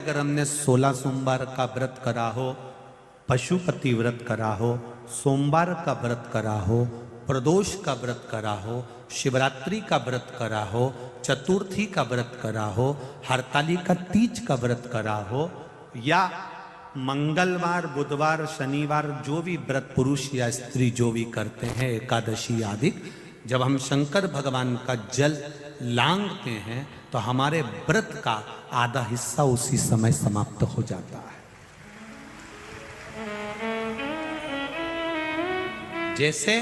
अगर हमने 16 सोमवार का व्रत करा हो, पशुपति व्रत करा हो, सोमवार का व्रत करा हो, प्रदोष का व्रत करा हो, शिवरात्रि का व्रत करा हो, चतुर्थी का व्रत करा हो, हरतालिका तीज का व्रत करा हो, या मंगलवार, बुधवार, शनिवार जो भी व्रत पुरुष या स्त्री जो भी करते हैं, एकादशी आदि, जब हम शंकर भगवान का जल लांघते हैं तो हमारे व्रत का आधा हिस्सा उसी समय समाप्त हो जाता है। जैसे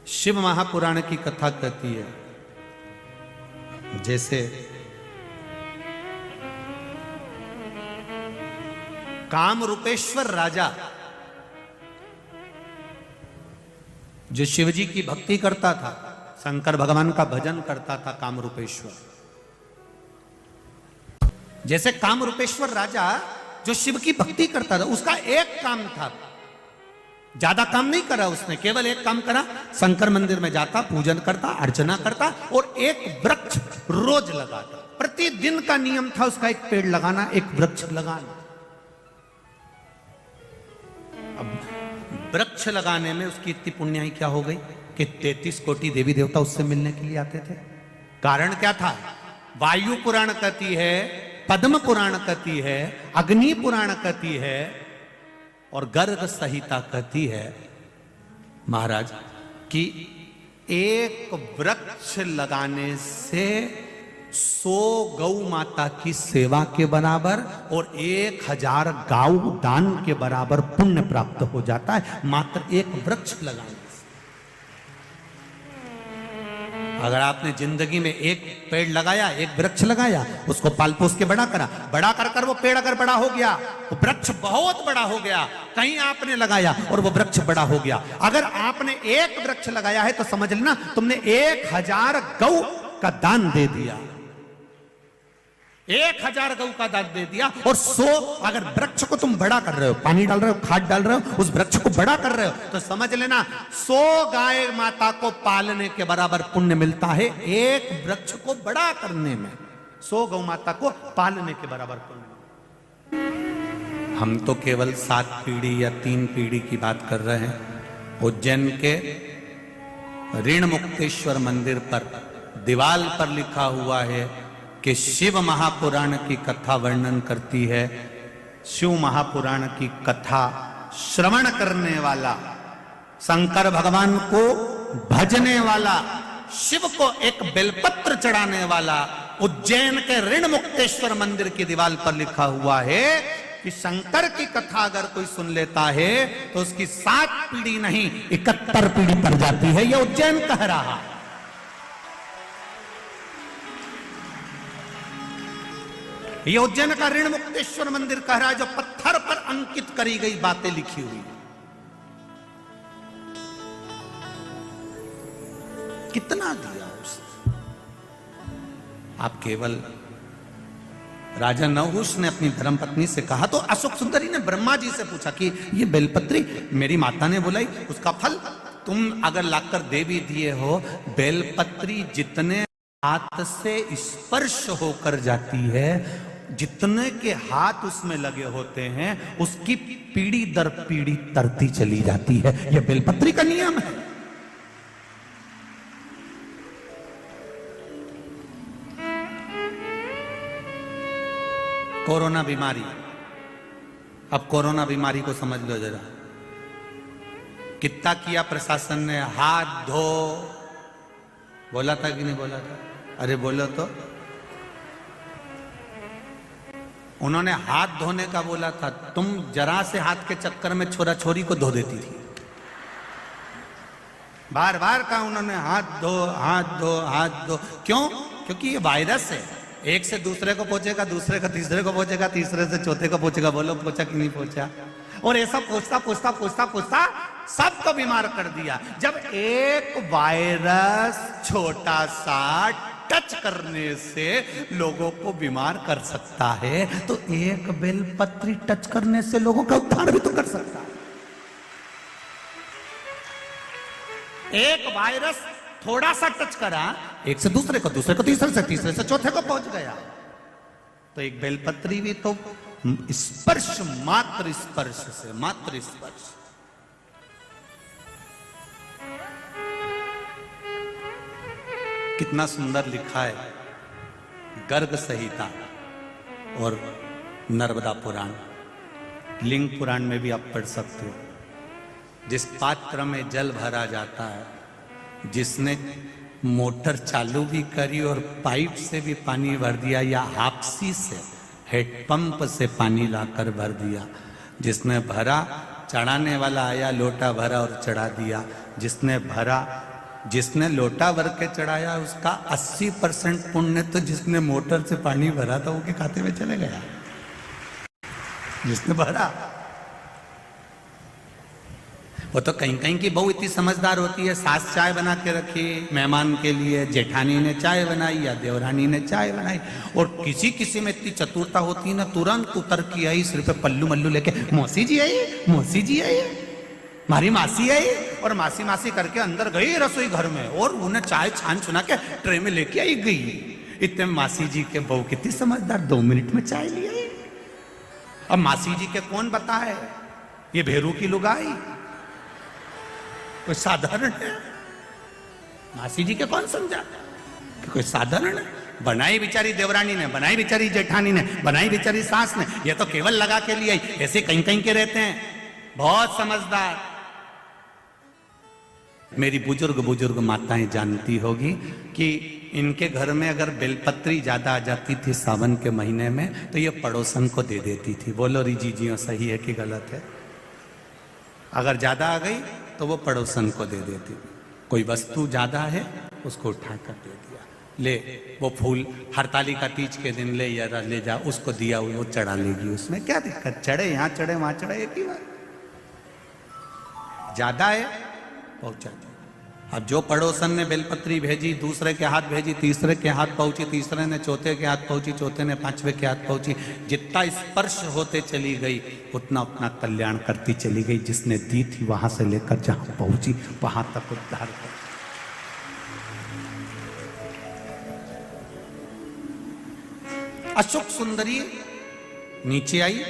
शिव महापुराण की कथा कहती है, जैसे कामरूपेश्वर राजा जो शिवजी की भक्ति करता था, शंकर भगवान का भजन करता था, कामरूपेश्वर। जैसे कामरूपेश्वर राजा जो शिव की भक्ति करता था, उसका एक काम था, ज्यादा काम नहीं करा उसने, केवल एक काम करा, शंकर मंदिर में जाता, पूजन करता, अर्चना करता और एक वृक्ष रोज लगाता। प्रतिदिन का नियम था उसका, एक पेड़ लगाना, एक वृक्ष लगाना। अब वृक्ष लगाने में उसकी इतनी पुण्याई क्या हो गई कि 33 कोटि देवी देवता उससे मिलने के लिए आते थे। कारण क्या था? वायु पुराण कहती है, पद्म पुराण कहती है, अग्नि पुराण कहती है और गर्ग संहिता कहती है महाराज कि एक वृक्ष लगाने से 100 गौ माता की सेवा के बराबर और 1000 गाऊ दान के बराबर पुण्य प्राप्त हो जाता है, मात्र एक वृक्ष लगाने से। अगर आपने जिंदगी में एक पेड़ लगाया, एक वृक्ष लगाया, उसको पाल पोस के बड़ा करा, बड़ा कर कर वो पेड़ अगर बड़ा हो गया, वो वृक्ष बहुत बड़ा हो गया, कहीं आपने लगाया और वो वृक्ष बड़ा हो गया। अगर आपने एक वृक्ष लगाया है तो समझ लेना तुमने 1000 गौ का दान दे दिया, 1000 गौ का दान दे दिया। और 100 अगर वृक्ष को तुम बड़ा कर रहे हो, पानी डाल रहे हो, खाद डाल रहे हो, उस वृक्ष को बड़ा कर रहे हो, तो समझ लेना 100 गाय माता को पालने के बराबर पुण्य मिलता है एक वृक्ष को बड़ा करने में। 100 गौ माता को पालने के बराबर पुण्य। हम तो केवल 7 पीढ़ी या 3 पीढ़ी की बात कर रहे हैं। उज्जैन के ऋण मुक्तेश्वर मंदिर पर दीवाल पर लिखा हुआ है कि शिव महापुराण की कथा वर्णन करती है। शिव महापुराण की कथा श्रवण करने वाला, शंकर भगवान को भजने वाला, शिव को एक बेलपत्र चढ़ाने वाला, उज्जैन के ऋण मुक्तेश्वर मंदिर की दीवार पर लिखा हुआ है कि शंकर की कथा अगर कोई सुन लेता है तो उसकी 7 पीढ़ी नहीं 71 पीढ़ी पर जाती है। यह उज्जैन कह रहा है। ये उज्जैन का ऋण मुक्तेश्वर मंदिर कह रहा है, जो पत्थर पर अंकित करी गई बातें लिखी हुई। कितना दिया उसने? आप केवल राजा नहुष ने अपनी धर्मपत्नी से कहा तो अशोक सुंदरी ने ब्रह्मा जी से पूछा कि ये बेलपत्री मेरी माता ने बुलाई, उसका फल तुम अगर लाकर दे भी दिए हो, बेलपत्री जितने हाथ से स्पर्श होकर जाती है, जितने के हाथ उसमें लगे होते हैं, उसकी पीढ़ी दर पीढ़ी तरती चली जाती है। यह बेलपत्री का नियम है। कोरोना बीमारी, अब कोरोना बीमारी को समझ लो जरा। कितना किया प्रशासन ने? हाथ धो, बोला था कि नहीं बोला था? अरे बोलो तो। उन्होंने हाथ धोने का बोला था, तुम जरा से हाथ के चक्कर में छोरा छोरी को धो देती थी। बार बार कहा उन्होंने, हाथ धो, हाथ धो, हाथ धो। क्यों? क्योंकि ये वायरस है, एक से दूसरे को पहुंचेगा, दूसरे का तीसरे को पहुंचेगा, तीसरे से चौथे को पहुंचेगा। बोलो पहुंचा कि नहीं पहुंचा? और ऐसा पूछता पूछता पूछता पूछता सबको बीमार कर दिया। जब एक वायरस छोटा सा टच करने से लोगों को बीमार कर सकता है, तो एक बेलपत्री टच करने से लोगों का उद्धार भी तो कर सकता है। एक वायरस थोड़ा सा टच करा, एक से दूसरे को, दूसरे को तीसरे से चौथे को पहुंच गया। तो एक बेलपत्री भी तो स्पर्श, मात्र स्पर्श से, मात्र स्पर्श। कितना सुंदर लिखा है गर्ग संहिता और नर्मदा पुराण, लिंग पुराण में भी आप पढ़ सकते हो। जिस पात्र में जल भरा जाता है, जिसने मोटर चालू भी करी और पाइप से भी पानी भर दिया, या हापसी से, हेडपंप से पानी लाकर भर दिया, जिसने भरा, चढ़ाने वाला आया, लोटा भरा और चढ़ा दिया, जिसने भरा, जिसने लोटा भर के चढ़ाया उसका 80% पुण्य तो जिसने मोटर से पानी भरा था वो के खाते में चले गया, जिसने भरा। वो तो कहीं कहीं की बहू इतनी समझदार होती है, सास चाय बना के रखी मेहमान के लिए, जेठानी ने चाय बनाई या देवरानी ने चाय बनाई, और किसी किसी में इतनी चतुरता होती है ना, तुरंत उतर की आई, सिर पे पल्लू मल्लू लेके, मौसी जी आई, मौसी जी आई, हमारी मासी आई, और मासी मासी करके अंदर गई रसोई घर में, और उन्हें चाय छान छुना के ट्रे में लेके आई गई। इतने मासी जी के बहू कितनी समझदार, 2 मिनट में चाय ले आई। अब मासी जी के कौन बताए, ये भेरू की लुगाई कोई साधारण है? मासी जी के कौन समझा कि कोई साधारण है? बनाई बेचारी देवरानी ने, बनाई बेचारी जेठानी ने, बनाई बेचारी सास ने, ये तो केवल लगा के लिए आई। ऐसे कहीं कहीं के रहते हैं, बहुत समझदार। मेरी बुजुर्ग माताएं जानती होगी कि इनके घर में अगर बेलपत्री ज्यादा आ जाती थी सावन के महीने में तो ये पड़ोसन को दे देती थी। बोलो रीजी जी सही है कि गलत है? अगर ज्यादा आ गई तो वो पड़ोसन को दे देती थी। कोई वस्तु ज्यादा है उसको उठाकर दे दिया, ले वो फूल हरतालिका तीज के दिन ले या ले जा, उसको दिया वो चढ़ा लेगी, उसमें क्या दिक्कत, चढ़े यहाँ चढ़े वहां चढ़े एक ही बार। ज्यादा है पहुंचा दी। अब जो पड़ोसन ने बेलपत्री भेजी, दूसरे के हाथ भेजी, तीसरे के हाथ पहुंची, तीसरे ने चौथे के हाथ पहुंची, चौथे ने 5वें के हाथ पहुंची, जितना स्पर्श होते चली गई उतना अपना कल्याण करती चली गई। जिसने दी थी वहां से लेकर जहां पहुंची वहां तक उद्धार कर। अशोक सुंदरी नीचे आई,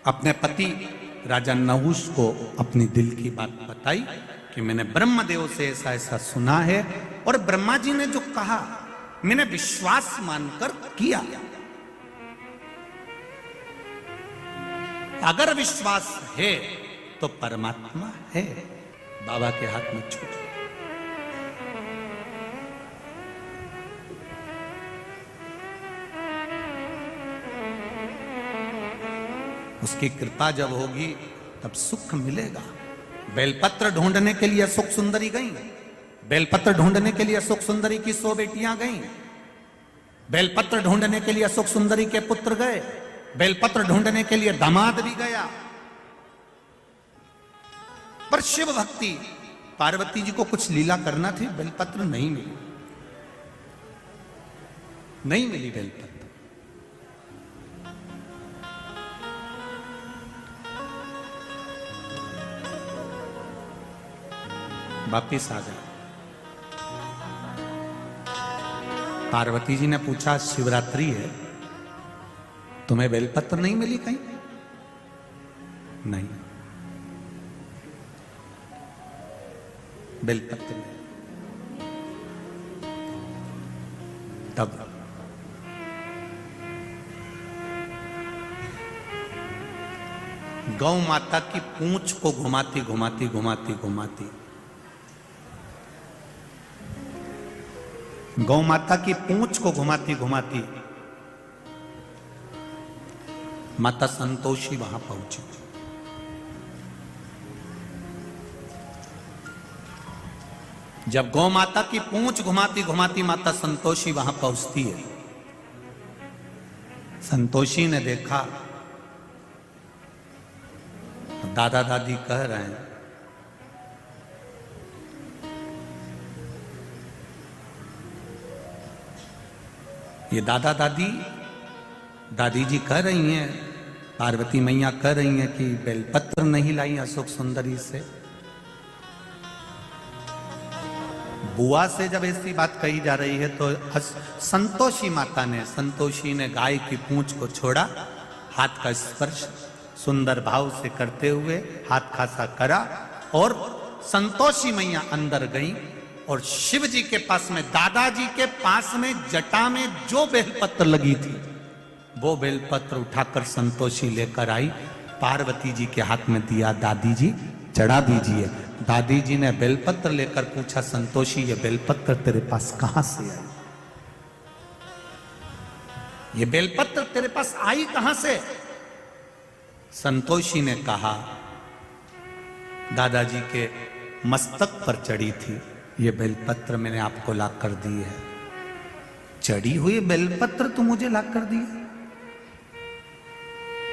अपने पति राजा नहुष को अपनी दिल की बात बताई कि मैंने ब्रह्मदेव से ऐसा ऐसा सुना है, और ब्रह्मा जी ने जो कहा मैंने विश्वास मानकर किया। अगर विश्वास है तो परमात्मा है। बाबा के हाथ में छूट, उसकी कृपा जब होगी तब सुख मिलेगा। बेलपत्र ढूंढने के लिए अशोक सुंदरी गई, बेलपत्र ढूंढने के लिए अशोक सुंदरी की 100 बेटियां गईं, बेलपत्र ढूंढने के लिए अशोक सुंदरी के पुत्र गए, बेलपत्र ढूंढने के लिए दामाद भी गया। पर शिव भक्ति, पार्वती जी को कुछ लीला करना थी, बेलपत्र नहीं मिली, नहीं मिली बेलपत्र। वापिस आ गए। पार्वती जी ने पूछा शिवरात्रि है, तुम्हें बेलपत्र नहीं मिली कहीं? नहीं, बेलपत्र नहीं। तब गौ माता की पूंछ को घुमाती घुमाती घुमाती घुमाती, गौ माता की पूंछ को घुमाती घुमाती माता संतोषी वहां पहुंची। जब गौ माता की पूंछ घुमाती घुमाती माता संतोषी वहां पहुंचती है, संतोषी ने देखा दादा दादी कह रहे हैं ये दादा दादी, दादी जी कह रही हैं, पार्वती मैया कह रही हैं कि बेलपत्र नहीं लाई अशोक सुंदरी से। बुआ से जब ऐसी बात कही जा रही है तो संतोषी ने गाय की पूंछ को छोड़ा, हाथ का स्पर्श सुंदर भाव से करते हुए हाथ खासा करा और संतोषी मैया अंदर गई और शिव जी के पास में, दादाजी के पास में जटा में जो बेलपत्र लगी थी वो बेलपत्र उठाकर संतोषी लेकर आई, पार्वती जी के हाथ में दिया, दादी जी चढ़ा दीजिए। दादी जी ने बेलपत्र लेकर पूछा, संतोषी ये बेलपत्र तेरे पास कहां से आई? ये बेलपत्र तेरे पास आई कहां से? संतोषी ने कहा, दादाजी के मस्तक पर चढ़ी थी, ये बेलपत्र मैंने आपको ला कर दी है। चढ़ी हुई बेलपत्र तू मुझे ला कर दी है?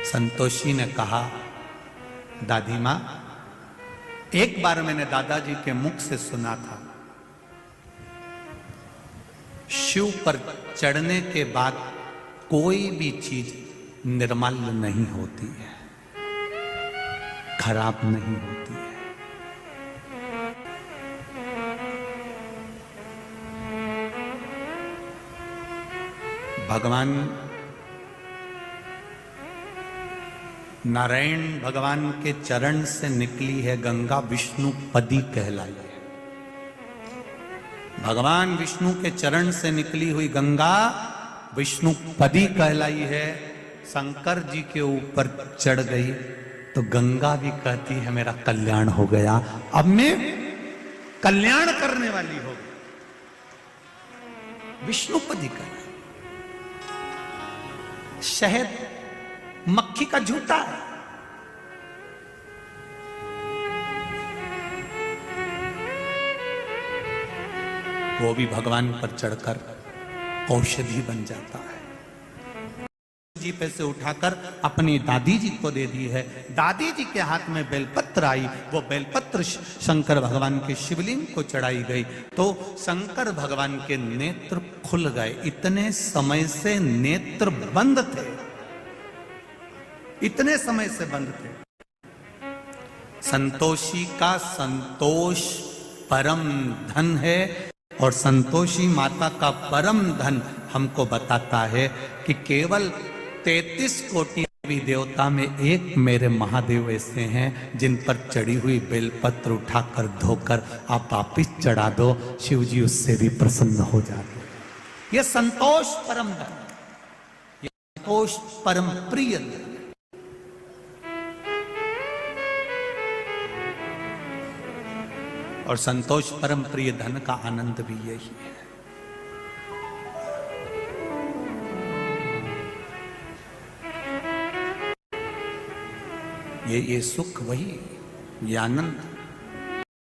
संतोषी ने कहा, दादी मां, एक बार मैंने दादाजी के मुख से सुना था, शिव पर चढ़ने के बाद कोई भी चीज निर्मल नहीं होती है, खराब नहीं होती है। भगवान नारायण भगवान के चरण से निकली है गंगा, विष्णु पदी कहलाई है। भगवान विष्णु के चरण से निकली हुई गंगा विष्णु पदी कहलाई है। शंकर जी के ऊपर चढ़ गई तो गंगा भी कहती है मेरा कल्याण हो गया, अब मैं कल्याण करने वाली हो गई। विष्णु पदी कहलाई। शहद मक्खी का जूता है, वो भी भगवान पर चढ़कर औषधि बन जाता है। जी पे से उठाकर अपनी दादी जी को दे दी है। दादी जी के हाथ में बेलपत्र आई, वो बेलपत्र शंकर भगवान के शिवलिंग को चढ़ाई गई तो शंकर भगवान के नेत्र खुल गए। इतने समय से नेत्र बंद थे, इतने समय से बंद थे। संतोषी का संतोष परम धन है और संतोषी माता का परम धन हमको बताता है कि केवल 33 कोटि देवी देवता में एक मेरे महादेव ऐसे हैं जिन पर चढ़ी हुई बेलपत्र उठाकर धोकर आप वापिस चढ़ा दो, शिव जी उससे भी प्रसन्न हो जाते। यह संतोष परम धन, यह संतोष परम प्रिय धन। और संतोष परम प्रिय धन का आनंद भी यही है। ये सुख वही, ये आनंद